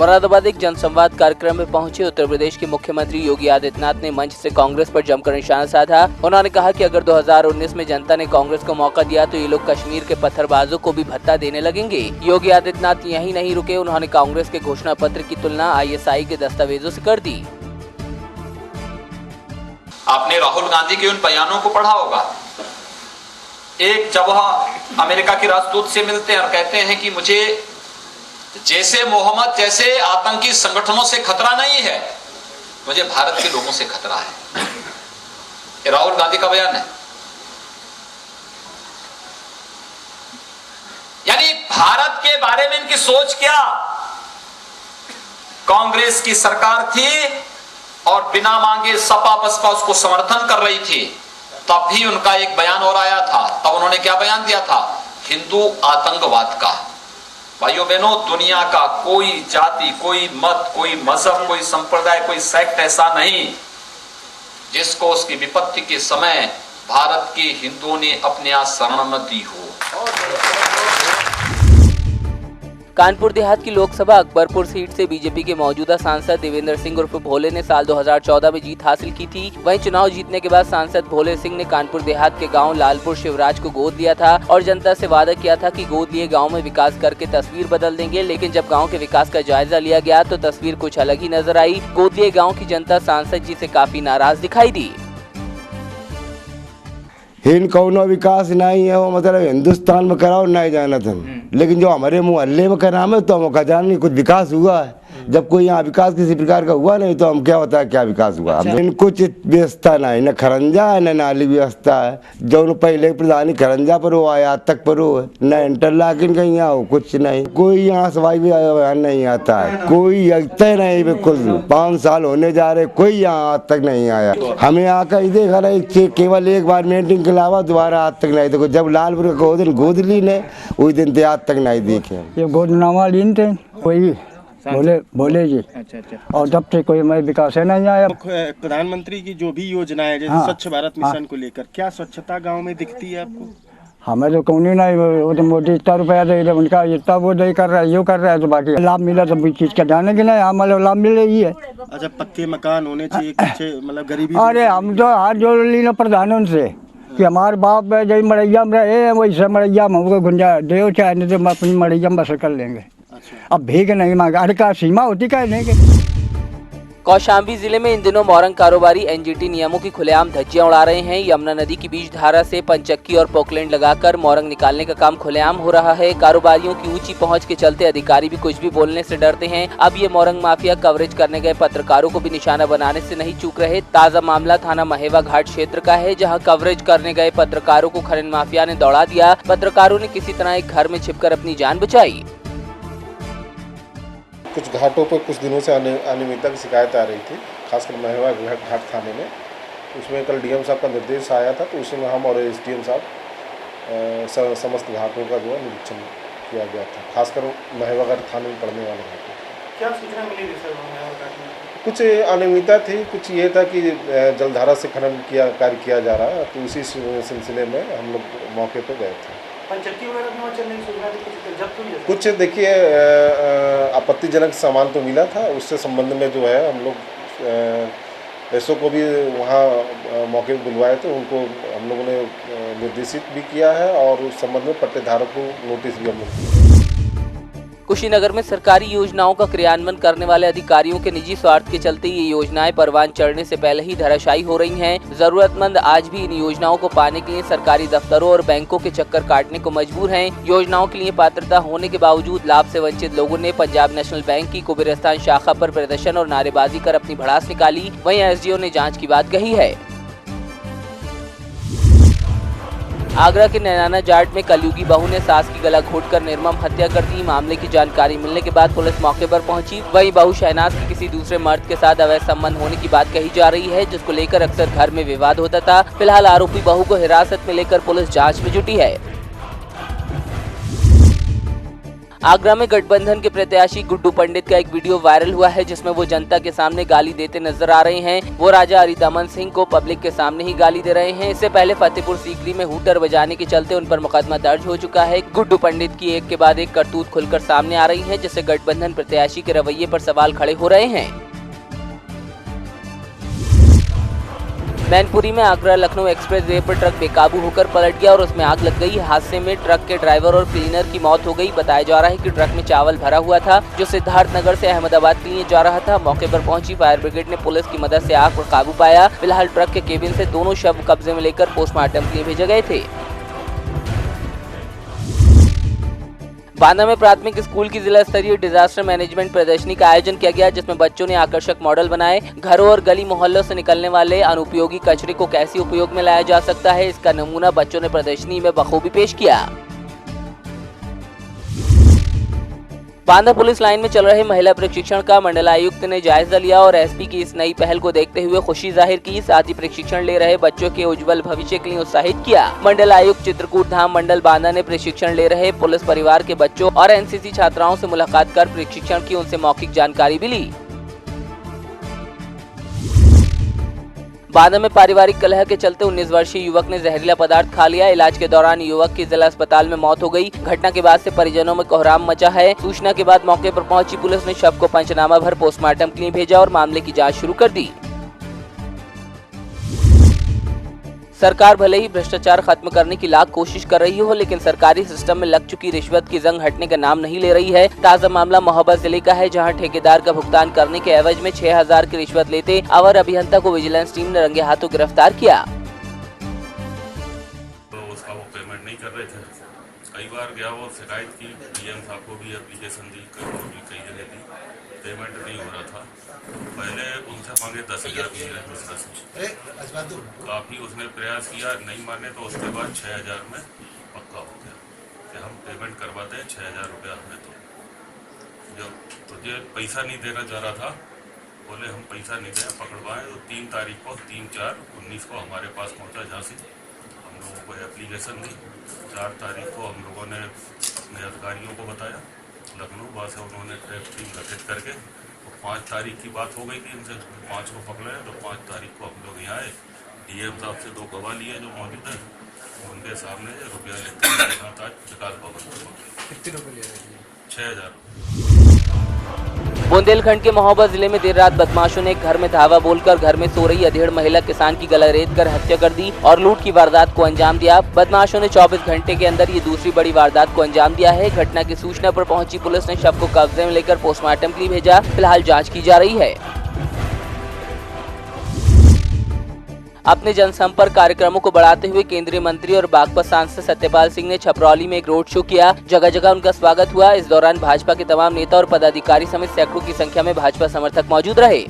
मुरादाबाद एक जनसंवाद कार्यक्रम में पहुंचे उत्तर प्रदेश के मुख्यमंत्री योगी आदित्यनाथ ने मंच से कांग्रेस पर जमकर निशाना साधा। उन्होंने कहा कि अगर 2019 में जनता ने कांग्रेस को मौका दिया तो ये लोग कश्मीर के पत्थरबाजों को भी भत्ता देने लगेंगे। योगी आदित्यनाथ यहीं नहीं रुके, उन्होंने कांग्रेस के घोषणा पत्र की तुलना ISI के दस्तावेजों से कर दी। आपने राहुल गांधी के उन बयानों को पढ़ा होगा। एक जब वह अमेरिका के राजदूत से मिलते हैं और कहते हैं कि मुझे जैसे मोहम्मद जैसे आतंकी संगठनों से खतरा नहीं है, मुझे भारत के लोगों से खतरा है। ये राहुल गांधी का बयान है। यानी भारत के बारे में इनकी सोच क्या? कांग्रेस की सरकार थी और बिना मांगे सपा बसपा उसको समर्थन कर रही थी, तब भी उनका एक बयान और आया था। तब उन्होंने क्या बयान दिया था? हिंदू आतंकवाद का। भाइयों बहनों, दुनिया का कोई जाति, कोई मत, कोई मजहब, कोई संप्रदाय, कोई सेक्ट ऐसा नहीं जिसको उसकी विपत्ति के समय भारत के हिंदुओं ने अपने यहाँ शरण न दी हो। कानपुर देहात की लोकसभा अकबरपुर सीट से बीजेपी के मौजूदा सांसद देवेंद्र सिंह उर्फ भोले ने साल 2014 में जीत हासिल की थी। वहीं चुनाव जीतने के बाद सांसद भोले सिंह ने कानपुर देहात के गांव लालपुर शिवराज को गोद लिया था और जनता से वादा किया था कि गोद लिए गांव में विकास करके तस्वीर बदल देंगे। लेकिन जब गांव के विकास का जायजा लिया गया तो तस्वीर कुछ अलग ही नजर आई। गोद लिए गाँव की जनता सांसद जी से काफी नाराज दिखाई दी। इन कौनो विकास नहीं है, वो मतलब हिंदुस्तान में कराओ नहीं जाना था, लेकिन जो हमारे मोहल्ले में करा है तो हम जान नहीं कुछ विकास हुआ है। जब कोई यहाँ विकास किसी प्रकार का हुआ नहीं तो हम क्या होता है क्या विकास हुआ। अच्छा। इन कुछ व्यवस्था नहीं, न खरंजा है न नाली व्यवस्था है। जो पहले प्रधानी खरंजा पर हो आया आज तक पर हो, न इंटरलॉकिंग कहीं यहाँ हो, कुछ नहीं। कोई यहाँ सफाई भी नहीं आता है, कोई अगता नहीं। बिल्कुल 5 साल होने जा रहे, कोई यहाँ आज तक नहीं आया। हमें यहाँ का देखा नहीं, केवल एक बार मीटिंग के अलावा दोबारा आज तक नहीं देखो। जब लालपुर गोद ली ने उस दिन से आज तक नहीं देखे। ये गोदनामा लीन थे कोई बोले जी। अच्छा। और तब से कोई मैं विकास है नहीं आया। प्रधानमंत्री की जो भी योजना है जैसे स्वच्छ भारत मिशन को लेकर, क्या स्वच्छता गांव में दिखती है आपको? हमें तो कौन नहीं, वो तो मोदी इतना रुपया दे रहे, उनका इतना वो नहीं कर रहा है, यो कर रहा है, तो बाकी लाभ मिला तो चीज का जाने की नहीं, हमारे लाभ मिले ही है। अच्छा, पक्के मकान होने चाहिए, अच्छे मतलब गरीबी। अरे हम तो हाथ जोड़ ली ना प्रधानों से कि हमारे बाप जैसे मरैया में रहे वैसे मरैया में हमको गुंजा दे, चाहे नहीं तो हम अपनी मरैया में बसर कर लेंगे। अब भीख नहीं मांगा, अरे का सीमा होती क्या नहीं। कौशाम्बी जिले में इन दिनों मोरंग कारोबारी NGT नियमों की खुलेआम धज्जियां उड़ा रहे हैं। यमुना नदी की बीच धारा से पंचक्की और पोकलैंड लगाकर मोरंग निकालने का काम खुलेआम हो रहा है। कारोबारियों की ऊंची पहुंच के चलते अधिकारी भी कुछ भी बोलने से डरते हैं। अब ये मोरंग माफिया कवरेज करने गए पत्रकारों को भी निशाना बनाने से नहीं चूक रहे। ताजा मामला थाना महेवा घाट क्षेत्र का है, जहाँ कवरेज करने गए पत्रकारों को खनन माफिया ने दौड़ा दिया। पत्रकारों ने किसी तरह एक घर में छिपकर अपनी जान बचाई। कुछ घाटों पर कुछ दिनों से अनियमितता की शिकायत आ रही थी, खासकर महेवा घाट थाने में। उसमें कल DM साहब का निर्देश आया था, तो उसमें हम और SDM साहब समस्त घाटों का जो है निरीक्षण किया गया था, खासकर महेवा घाट थाने में पड़ने वाले घाटों। क्या सूचना मिली सर महेवा घाट में? कुछ अनियमितता थी, कुछ ये था कि जलधारा से खनन कार्य किया जा रहा है, तो उसी सिलसिले में हम लोग मौके पर गए थे। पंचक्की वगैरह कुछ देखिए आपत्तिजनक सामान तो मिला था, उससे संबंध में जो है हम लोग SO को भी वहाँ मौके पर बुलवाए थे। उनको हम लोगों ने निर्देशित भी किया है और उस संबंध में पट्टेधारक को नोटिस भी हम लोग दिया। कुशीनगर में सरकारी योजनाओं का क्रियान्वयन करने वाले अधिकारियों के निजी स्वार्थ के चलते ये योजनाएं परवान चढ़ने से पहले ही धराशायी हो रही हैं। जरूरतमंद आज भी इन योजनाओं को पाने के लिए सरकारी दफ्तरों और बैंकों के चक्कर काटने को मजबूर हैं। योजनाओं के लिए पात्रता होने के बावजूद लाभ से वंचित लोगों ने पंजाब नेशनल बैंक की कुबेरस्तान शाखा पर प्रदर्शन और नारेबाजी कर अपनी भड़ास निकाली। वहीं SDO ने जाँच की बात कही है। आगरा के नैनाना जाट में कलयुगी बहू ने सास की गला घोंटकर निर्मम हत्या कर दी। मामले की जानकारी मिलने के बाद पुलिस मौके पर पहुंची। वहीं बहू शहनाज की किसी दूसरे मर्द के साथ अवैध संबंध होने की बात कही जा रही है, जिसको लेकर अक्सर घर में विवाद होता था। फिलहाल आरोपी बहू को हिरासत में लेकर पुलिस जांच में जुटी है। आगरा में गठबंधन के प्रत्याशी गुड्डू पंडित का एक वीडियो वायरल हुआ है, जिसमें वो जनता के सामने गाली देते नजर आ रहे हैं। वो राजा हरिदमन सिंह को पब्लिक के सामने ही गाली दे रहे हैं। इससे पहले फतेहपुर सीकरी में हूटर बजाने के चलते उन पर मुकदमा दर्ज हो चुका है। गुड्डू पंडित की एक के बाद एक करतूत खुलकर सामने आ रही है, जिससे गठबंधन प्रत्याशी के रवैये पर सवाल खड़े हो रहे हैं। मैनपुरी में आगरा लखनऊ एक्सप्रेस वे पर ट्रक बेकाबू होकर पलट गया और उसमें आग लग गई। हादसे में ट्रक के ड्राइवर और क्लीनर की मौत हो गई। बताया जा रहा है कि ट्रक में चावल भरा हुआ था, जो सिद्धार्थनगर से अहमदाबाद के लिए जा रहा था। मौके पर पहुंची फायर ब्रिगेड ने पुलिस की मदद से आग पर काबू पाया। फिलहाल ट्रक के केबिन से दोनों शव कब्जे में लेकर पोस्टमार्टम के लिए भेजे गए थे। बांदा में प्राथमिक स्कूल की जिला स्तरीय डिजास्टर मैनेजमेंट प्रदर्शनी का आयोजन किया गया, जिसमें बच्चों ने आकर्षक मॉडल बनाए। घरों और गली मोहल्लों से निकलने वाले अनुपयोगी कचरे को कैसे उपयोग में लाया जा सकता है, इसका नमूना बच्चों ने प्रदर्शनी में बखूबी पेश किया। बांदा पुलिस लाइन में चल रहे महिला प्रशिक्षण का मंडलायुक्त ने जायजा लिया और एसपी की इस नई पहल को देखते हुए खुशी जाहिर की। साथ ही प्रशिक्षण ले रहे बच्चों के उज्जवल भविष्य के लिए उत्साहित किया। मंडलायुक्त चित्रकूट धाम मंडल बांदा ने प्रशिक्षण ले रहे पुलिस परिवार के बच्चों और एनसीसी छात्राओं से मुलाकात कर प्रशिक्षण की उनसे मौखिक जानकारी भी ली। बांदा में पारिवारिक कलह के चलते 19 वर्षीय युवक ने जहरीला पदार्थ खा लिया। इलाज के दौरान युवक की जिला अस्पताल में मौत हो गई। घटना के बाद से परिजनों में कोहराम मचा है। सूचना के बाद मौके पर पहुंची पुलिस ने शव को पंचनामा भर पोस्टमार्टम के लिए भेजा और मामले की जांच शुरू कर दी। सरकार भले ही भ्रष्टाचार खत्म करने की लाख कोशिश कर रही हो, लेकिन सरकारी सिस्टम में लग चुकी रिश्वत की जंग हटने का नाम नहीं ले रही है। ताजा मामला महोबा जिले का है, जहां ठेकेदार का भुगतान करने के एवज में 6000 की रिश्वत लेते अवर अभियंता को विजिलेंस टीम ने रंगे हाथों गिरफ्तार किया। तो उसका वो पेमेंट नहीं कर रहे थे। कई बार गया वो शिकायत की, डीएम साहब को भी एप्लीकेशन दी, कई जगह दी, पेमेंट नहीं हो रहा था। पहले उनसे मांगे 10,000 की काफ़ी उसने प्रयास किया, नहीं माने तो उसके बाद 6,000 में पक्का हो गया कि हम पेमेंट करवाते हैं 6,000 रुपया हमें। तो जब तुझे पैसा नहीं देना चाह रहा था, बोले हम पैसा नहीं दें, पकड़वाएं। तो 3 तारीख को 3/4/19 को हमारे पास पहुंचा झांसी। हम लोगों को एप्लीकेशन दी। 4 तारीख को हम लोगों ने अपने अधिकारियों को बताया लखनऊ, वहाँ से उन्होंने ट्रैप टीम गठित करके 5 तारीख की बात हो गई थी इनसे, 5 को पकड़े। तो 5 तारीख को हम लोग यहाँ आए। डीएम साहब से 2 गवाह लिए जो मौजूद है, उनके सामने रुपया लेते हैं विकास भवन। कितने रुपये ले रहे हैं? 6,000। बुंदेलखंड के महोबा जिले में देर रात बदमाशों ने एक घर में धावा बोलकर घर में सो रही अधेड़ महिला किसान की गला रेत कर हत्या कर दी और लूट की वारदात को अंजाम दिया। बदमाशों ने 24 घंटे के अंदर ये दूसरी बड़ी वारदात को अंजाम दिया है। घटना की सूचना पर पहुंची पुलिस ने शव को कब्जे में लेकर पोस्टमार्टम के लिए भेजा। फिलहाल जांच की जा रही है। अपने जनसंपर्क कार्यक्रमों को बढ़ाते हुए केंद्रीय मंत्री और बागपत सांसद सत्यपाल सिंह ने छपरौली में एक रोड शो किया। जगह जगह उनका स्वागत हुआ। इस दौरान भाजपा के तमाम नेता और पदाधिकारी समेत सैकड़ों की संख्या में भाजपा समर्थक मौजूद रहे।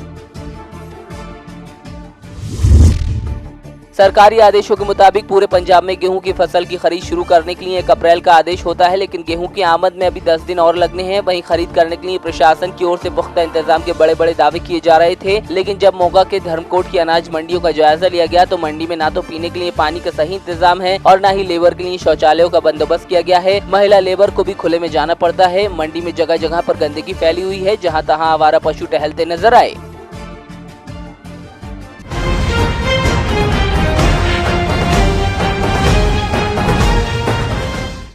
सरकारी आदेशों के मुताबिक पूरे पंजाब में गेहूं की फसल की खरीद शुरू करने के लिए 1 अप्रैल का आदेश होता है, लेकिन गेहूं की आमद में अभी 10 दिन और लगने हैं। वहीं खरीद करने के लिए प्रशासन की ओर से पुख्ता इंतजाम के बड़े बड़े दावे किए जा रहे थे, लेकिन जब मोगा के धर्मकोट की अनाज मंडियों का जायजा लिया गया तो मंडी में ना तो पीने के लिए पानी का सही इंतजाम है और न ही लेबर के लिए शौचालयों का बंदोबस्त किया गया है। महिला लेबर को भी खुले में जाना पड़ता है। मंडी में जगह जगह पर गंदगी फैली हुई है, जहाँ तहाँ आवारा पशु टहलते नजर आए।